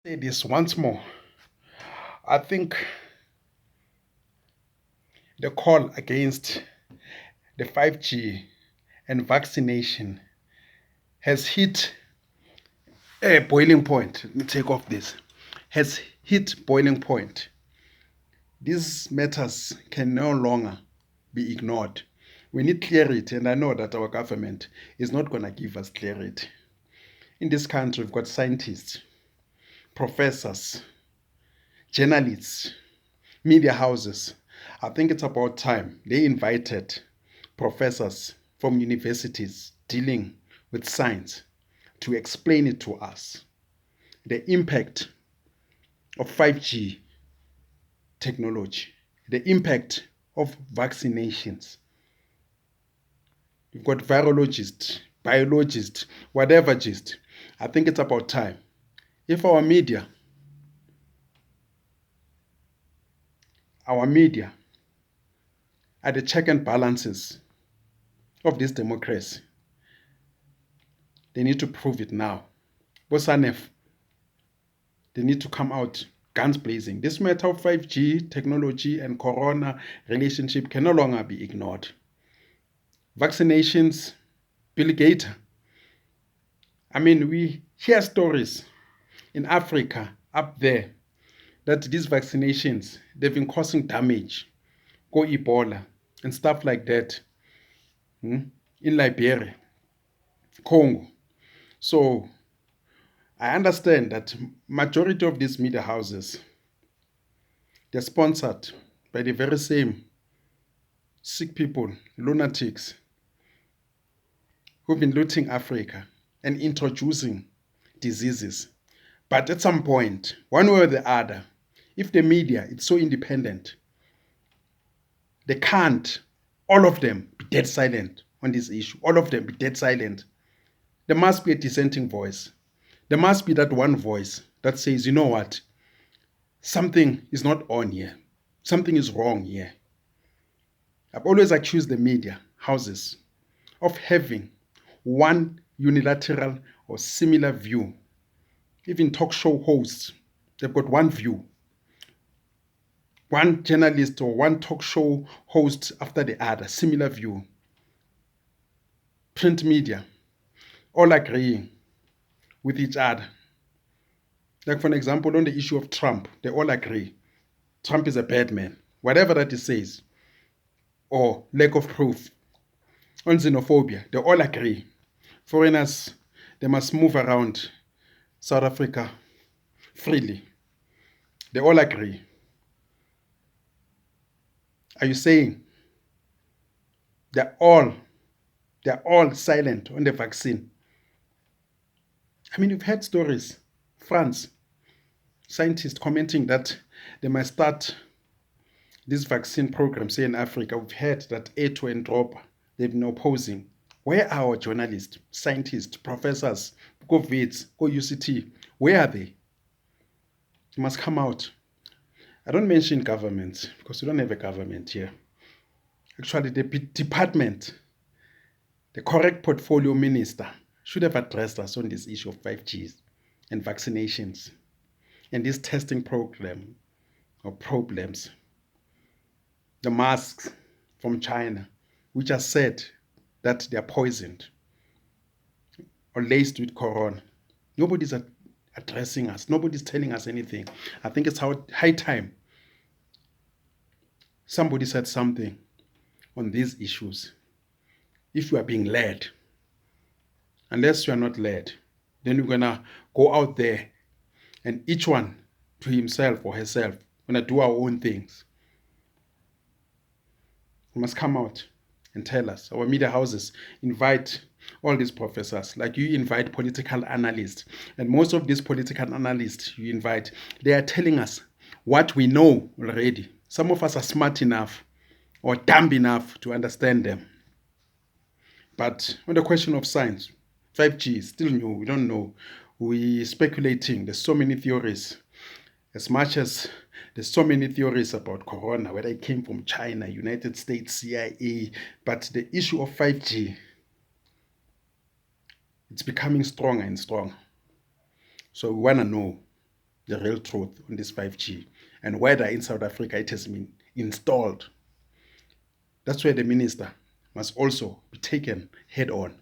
Say this once more. I think the call against the 5G and vaccination has hit a boiling point. Let me take off this. Has hit boiling point. These matters can no longer be ignored. We need clarity, and I know that our government is not going to give us clarity. In this country, we've got scientists, professors, journalists, media houses. I think it's about time they invited professors from universities dealing with science to explain it to us. The impact of 5G technology, the impact of vaccinations. You've got virologists, biologists, whatever gist. I think it's about time. If our media are the check and balances of this democracy, they need to prove it now. Bosanef, they need to come out guns blazing. This matter of 5G technology and corona relationship can no longer be ignored. Vaccinations, Bill Gates. I mean, we hear stories in Africa up there that these vaccinations, they've been causing damage, go Ebola and stuff like that, in Liberia, Congo. So I understand that majority of these media houses, they're sponsored by the very same sick people, lunatics, who've been looting Africa and introducing diseases. But at some point, one way or the other, if the media is so independent, they can't, all of them, be dead silent on this issue. All of them be dead silent. There must be a dissenting voice. There must be that one voice that says, you know what? Something is not on here. Something is wrong here. I've always accused the media houses of having one unilateral or similar view. Even talk show hosts, they've got one view. One journalist or one talk show host after the other, similar view. Print media, all agreeing with each other. Like, for an example, on the issue of Trump, they all agree. Trump is a bad man, whatever that he says, or lack of proof. On xenophobia, they all agree. Foreigners, they must move around South Africa freely. They all agree. Are you saying they're all silent on the vaccine? I mean, you've heard stories. France, scientists commenting that they might start this vaccine program, say in Africa. We've heard that A2 and Drop, they've been opposing. Where are our journalists, scientists, professors, go VITS, go UCT? Where are they? They must come out. I don't mention government because we don't have a government here. Actually, the department, the correct portfolio minister, should have addressed us on this issue of 5Gs and vaccinations and this testing program or problems. The masks from China, which are said that they are poisoned or laced with corona. Nobody's addressing us. Nobody's telling us anything. I think it's high time somebody said something on these issues. If you are being led, unless you are not led, then we're gonna go out there and each one to himself or herself gonna do our own things. We must come out and tell us. Our media houses invite all these professors, like you invite political analysts, and most of these political analysts you invite, they are telling us what we know already. Some of us are smart enough or dumb enough to understand them. But on the question of science, 5G is still new. We don't know. We're speculating. There's so many theories. As much as there's so many theories about corona, whether it came from China, United States, CIA, but the issue of 5G, it's becoming stronger and stronger. So we want to know the real truth on this 5G and whether in South Africa it has been installed. That's where the minister must also be taken head on.